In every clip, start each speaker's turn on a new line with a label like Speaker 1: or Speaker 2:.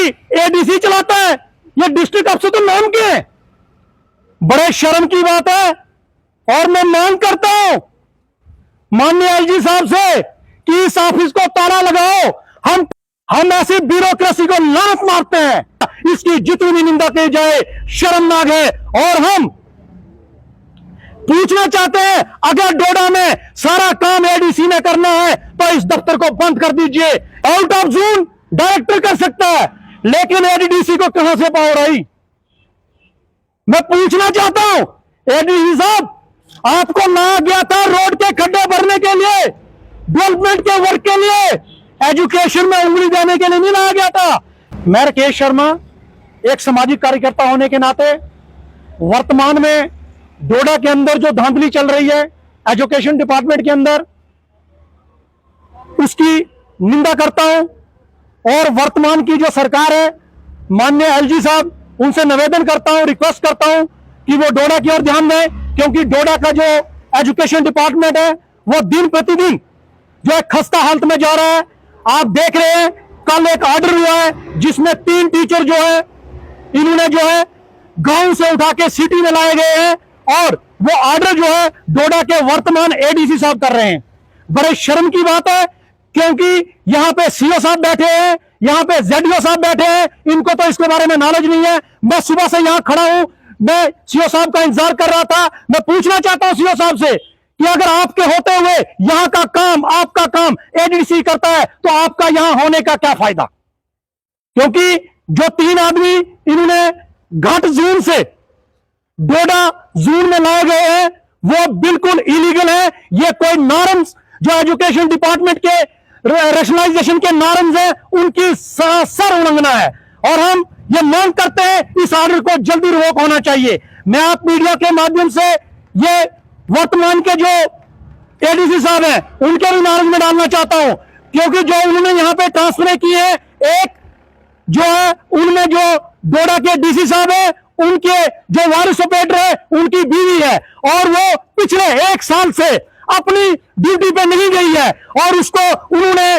Speaker 1: ADC चलाता है, ये डिस्ट्रिक्ट अफसर तो नाम के हैं। बड़े शर्म की बात है। और मैं मांग करता हूं माननीय आईजी साहब से कि इस ऑफिस को ताला लगाओ। हम ऐसी ब्यूरोक्रेसी को लानत मारते हैं, इसकी जितनी भी निंदा की जाए शर्मनाक है। और हम पूछना चाहते हैं, अगर डोडा में सारा काम एडीसी ने करना है तो इस दफ्तर को बंद कर दीजिए। आउट ऑफ जोन डायरेक्टर कर सकता है, लेकिन एडीसी को कहां से पावर आई? मैं पूछना चाहता हूं एडीसी साहब, आपको लाया गया था रोड के खड्डे भरने के लिए, डेवलपमेंट के वर्क के लिए, एजुकेशन में उंगली देने के लिए नहीं लाया गया था। मैं राकेश शर्मा एक सामाजिक कार्यकर्ता होने के नाते वर्तमान में डोडा के अंदर जो धांधली चल रही है एजुकेशन डिपार्टमेंट के अंदर, उसकी निंदा करता हूं। और वर्तमान की जो सरकार है, माननीय एलजी साहब, उनसे निवेदन करता हूं, रिक्वेस्ट करता हूं कि वो डोडा की ओर ध्यान दें, क्योंकि डोडा का जो एजुकेशन डिपार्टमेंट है वो दिन प्रतिदिन जो है खस्ता हालत में जा रहा है। आप देख रहे हैं, कल एक ऑर्डर हुआ है जिसमें 3 टीचर जो है इन्होंने जो है गांव से उठा के सिटी में लाए गए हैं, और वो ऑर्डर जो है डोडा के वर्तमान एडीसी साहब कर रहे हैं। बड़े शर्म की बात है, क्योंकि यहां पे सीओ साहब बैठे हैं, यहां पे जेडीओ साहब बैठे हैं, इनको तो इसके बारे में नॉलेज नहीं है। मैं सुबह से यहां खड़ा हूं, मैं सीओ साहब का इंतजार कर रहा था। मैं पूछना चाहता हूं सीओ साहब से कि अगर आपके होते हुए यहां का काम, आपका काम एडीसी करता है, तो आपका यहां होने का क्या फायदा? क्योंकि जो 3 आदमी इन्होंने घाट जोन से डोडा जोन में लाए गए हैं वो बिल्कुल इलीगल है। ये कोई नॉर्म्स जो एजुकेशन डिपार्टमेंट के रैशनलाइजेशन के नॉर्म्स हैं, उनकी सर उल्लंघना है। और हम ये मांग करते हैं इस ऑर्डर को जल्दी रिवोक होना चाहिए। मैं आप मीडिया के माध्यम से ये वर्तमान के जो एडीसी साहब हैं उनके भी नॉलेज में डालना चाहता हूं, क्योंकि जो उन्होंने यहां पे ट्रांसफर किए हैं, एक जो है उनमें जो डोडा के डीसी साहब है, उनके जो वारिस ऑपरेटर है उनकी बीवी है, और वो पिछले 1 साल से अपनी ड्यूटी पे नहीं गई है, और उसको उन्होंने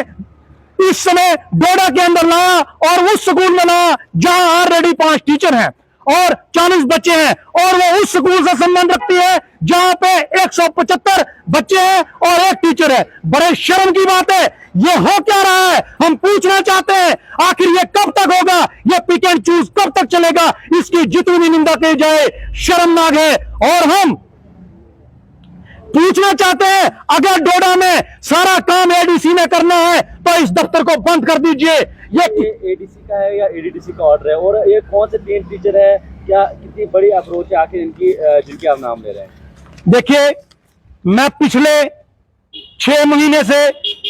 Speaker 1: इस समय डोडा के अंदर लाया और उस स्कूल में लाया जहां ऑलरेडी 5 टीचर हैं और 40 बच्चे हैं, और वो उस स्कूल से संबंध रखती है जहां पे 175 बच्चे हैं और 1 टीचर है। बड़े शर्म की बात है, ये हो क्या रहा है? हम पूछना चाहते हैं आखिर ये कब तक होगा? ये पिक एंड चूज कब तक चलेगा? इसकी जितनी भी निंदा की जाए शर्मनाक है। और हम पूछना चाहते हैं, अगर डोडा में सारा काम एडीसी ने करना है तो इस दफ्तर को बंद कर दीजिए।
Speaker 2: ये एडीसी का है या एडीडीसी का ऑर्डर है? और ये कौन से 3 टीचर है? क्या कितनी बड़ी अप्रोच है आखिर इनकी, जिनके आप नाम ले रहे हैं?
Speaker 1: देखिए, मैं पिछले 6 महीने से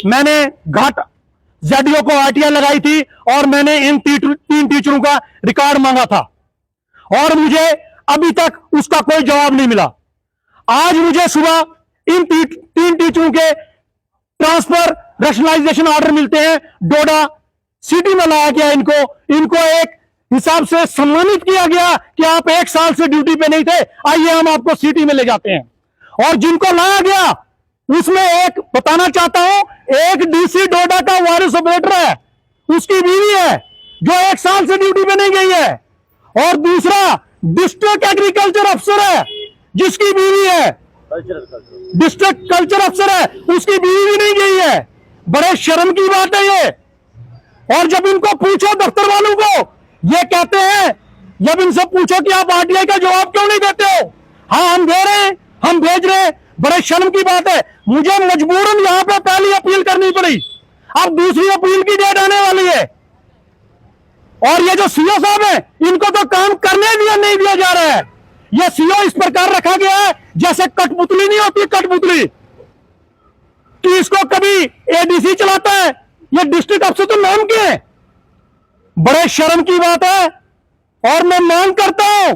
Speaker 1: मैंने घाट जेडीओ को आरटीआई लगाई थी और मैंने इन 3 टीचरों का रिकॉर्ड मांगा था, और मुझे अभी तक उसका कोई जवाब नहीं मिला। आज मुझे सुबह इन 3 टीचरों के ट्रांसफर रैशनलाइजेशन ऑर्डर मिलते हैं। डोडा सिटी में लाया गया, इनको एक हिसाब से सम्मानित किया गया कि आप 1 साल से ड्यूटी पे नहीं थे, आइए हम आपको सिटी में ले जाते हैं। और जिनको लाया गया उसमें एक बताना चाहता हूं, एक डीसी डोडा का वारिस ऑपरेटर है, उसकी बीवी है जो 1 साल से ड्यूटी पे नहीं गई है, और दूसरा डिस्ट्रिक्ट एग्रीकल्चर अफसर है जिसकी बीवी है, डिस्ट्रिक्ट कल्चर अफसर है, उसकी बीवी भी नहीं गई है। बड़े शर्म की बात है ये। और जब इनको पूछो दफ्तर वालों को, ये कहते हैं, जब इनसे पूछो कि आप आरटीआई का जवाब क्यों नहीं देते हो, हाँ हम दे रहे हैं, हम भेज रहे हैं। बड़े शर्म की बात है, मुझे मजबूरन यहां पे पहली अपील करनी पड़ी, अब दूसरी अपील की डेट आने वाली है। और ये जो सीओ साहब है, इनको तो काम करने दिया नहीं दिया जा रहा है। ये सीओ इस प्रकार रखा गया है जैसे कठपुतली नहीं होती, कठपुतली, कि इसको कभी एडीसी चलाता है, ये डिस्ट्रिक्ट अफसर तो नाम के हैं। बड़े शर्म की बात है। और मैं मांग करता हूं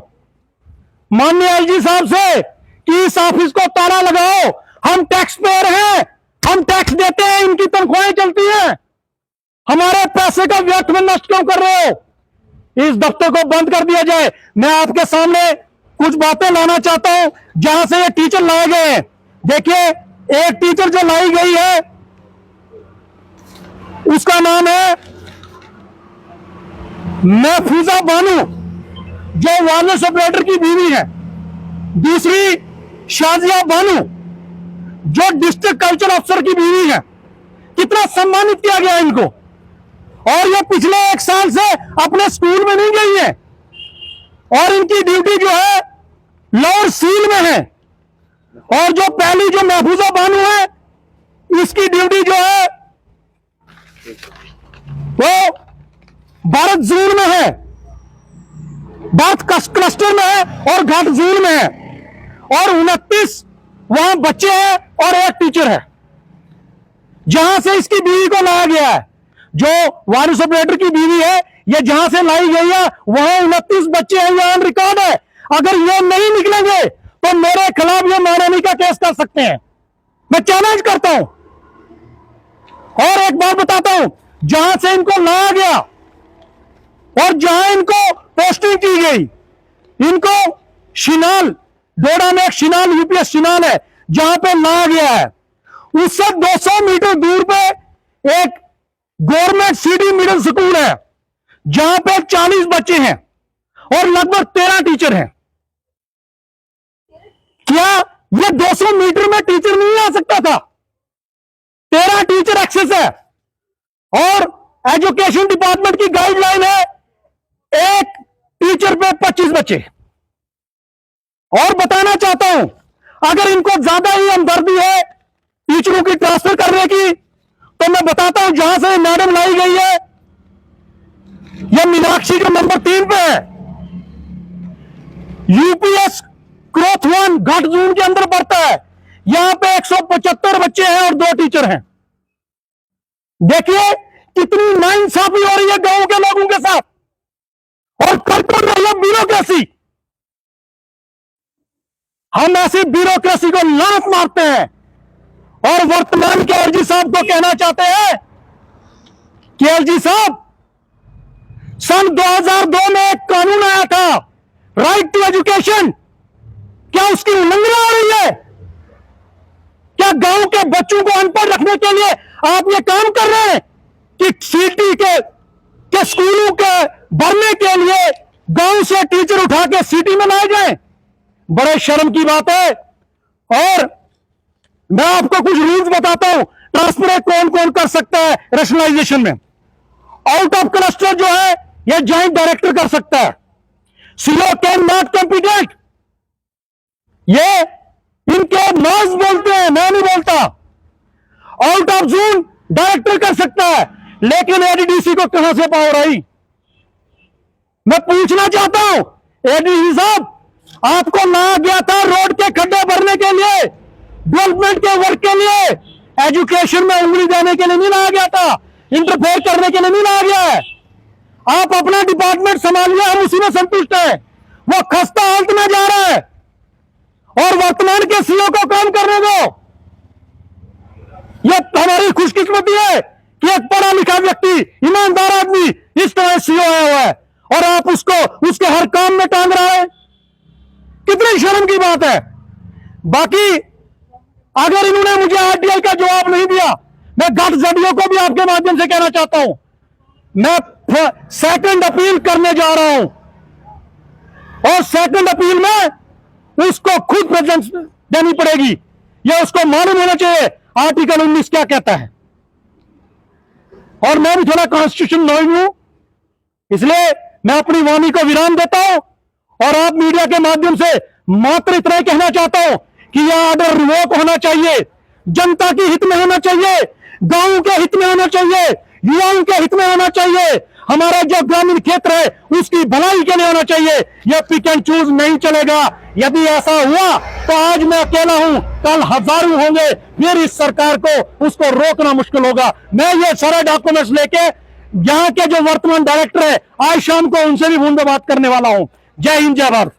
Speaker 1: माननीय आईजी साहब से कि इस ऑफिस को ताला लगाओ। हम टैक्स पेयर हैं, हम टैक्स देते हैं, इनकी तनख्वाहें चलती हैं, हमारे पैसे का व्यर्थ में नष्ट क्यों कर रहे हो? इस दफ्तर को बंद कर दिया जाए। मैं आपके सामने कुछ बातें लाना चाहता हूं जहां से ये टीचर लाए गए हैं। देखिए, एक टीचर जो लाई गई है उसका नाम है महफूजा बानो जो वायरलेस ऑपरेटर की बीवी है, दूसरी शाजिया बानो जो डिस्ट्रिक्ट कल्चर अफसर की बीवी है। कितना सम्मानित किया गया इनको, और ये पिछले 1 साल से अपने स्कूल में नहीं गई है, और इनकी ड्यूटी जो है लोअर सील में है। और जो पहली जो महफूजा बानो है, इसकी ड्यूटी जो है वो भारत जोन में है, भारत क्लस्टर में है और घाट जोन में है, और 29 वहां बच्चे हैं और 1 टीचर है। जहां से इसकी बीवी को लाया गया है, जो वायरलेस ऑपरेटर की बीवी है, ये जहां से लाई गई है वहां 29 बच्चे हैं, ये ऑन रिकॉर्ड है। अगर ये नहीं निकलेंगे तो मेरे खिलाफ ये मानहानि का केस कर सकते हैं। मैं चैलेंज करता हूं। और एक बात बताता हूं, जहां से इनको लाया गया और जहां इनको पोस्टिंग की गई, इनको शिनाल, डोडा में एक शिनाल यूपीएस शिनाल है जहां पे लाया गया है, उससे 200 मीटर दूर पे एक गवर्नमेंट सिटी मिडिल स्कूल है जहां पे 40 बच्चे हैं और लगभग 13 टीचर हैं। क्या ये 200 मीटर में टीचर नहीं आ सकता था? 13 टीचर एक्सेस है, और एजुकेशन डिपार्टमेंट की गाइडलाइन है 1 टीचर पे 25 बच्चे। और बताना चाहता हूं, अगर इनको ज्यादा ही हमदर्दी है टीचरों की ट्रांसफर करने की, तो मैं बताता हूं जहां से मैडम लाई गई है, यह मीनाक्षी जो नंबर 3 पे है, यूपीएस क्रोथ 1 घाट जोन के अंदर पड़ता है। यहां पे 175 बच्चे हैं और 2 टीचर हैं। देखिए कितनी नाइंसाफी हो रही है गांव के लोगों के साथ, और कर तो रही है ब्यूरोक्रेसी। हम ऐसी ब्यूरोक्रेसी को लात मारते हैं, और वर्तमान के एलजी साहब को कहना चाहते हैं कि एलजी साहब, सन 2002 में एक कानून आया था, राइट टू एजुकेशन, क्या उसकी उल्लंघना हो रही है? क्या गांव के बच्चों को अनपढ़ रखने के लिए आप ये काम कर रहे हैं कि सिटी के स्कूलों के भरने के लिए गांव से टीचर उठा के सिटी में लाए जाएं? बड़े शर्म की बात है। और मैं आपको कुछ रूल्स बताता हूं, ट्रांसफर कौन कौन कर सकता है रेशनलाइजेशन में। आउट ऑफ क्लस्टर जो है यह जॉइंट डायरेक्टर कर सकता है। सीओ कैन नॉट कॉम्पिटेंट, ये इनके नॉज बोलते हैं, मैं नहीं बोलता। आउट ऑफ जोन डायरेक्टर कर सकता है, लेकिन एडीडीसी को कहां से पावर आई? मैं पूछना चाहता हूं एडीडीसी साहब, आपको लाया गया था रोड के खड्डे भरने के लिए, डेवलपमेंट के वर्क के लिए, एजुकेशन में उंगली देने के लिए नहीं लाया गया था, इंटरफेयर करने के लिए नहीं लाया गया है। आप अपना डिपार्टमेंट संभालिए, हम उसी में संतुष्ट हैं। वो खस्ता हालत में जा रहा है, और वर्तमान के सीओ को काम करने दो। यह हमारी खुशकिस्मती है कि एक पढ़ा लिखा व्यक्ति, ईमानदार आदमी इस तरह सीओ आया हुआ है, और आप उसको उसके हर काम में टांग रहा है। कितनी शर्म की बात है। बाकी अगर इन्होंने मुझे आरटीआई का जवाब नहीं दिया, मैं घाट जडियो को भी आपके माध्यम से कहना चाहता हूं, मैं सेकंड अपील करने जा रहा हूं, और सेकंड अपील में उसको खुद प्रेजेंस देनी पड़ेगी। यह उसको मालूम होना चाहिए आर्टिकल 19 क्या कहता है। और मैं भी थोड़ा कॉन्स्टिट्यूशन नॉलेज हूं, इसलिए मैं अपनी वाणी को विराम देता हूं, और आप मीडिया के माध्यम से मात्र इतना ही कहना चाहता हूं कि यह ऑर्डर रिवोक होना चाहिए, जनता के हित में होना चाहिए, गांव के हित में होना चाहिए, युवाओं के हित में होना चाहिए, हमारा जो ग्रामीण क्षेत्र है उसकी भलाई के लिए होना चाहिए। यह पिक एंड चूज नहीं चलेगा। यदि ऐसा हुआ तो आज मैं अकेला हूं, कल हजारों होंगे, फिर इस सरकार को उसको रोकना मुश्किल होगा। मैं ये सारे डॉक्यूमेंट्स लेके यहाँ के जो वर्तमान डायरेक्टर है, आज शाम को उनसे भी फोन पे बात करने वाला हूं। जय हिंद, जय भारत।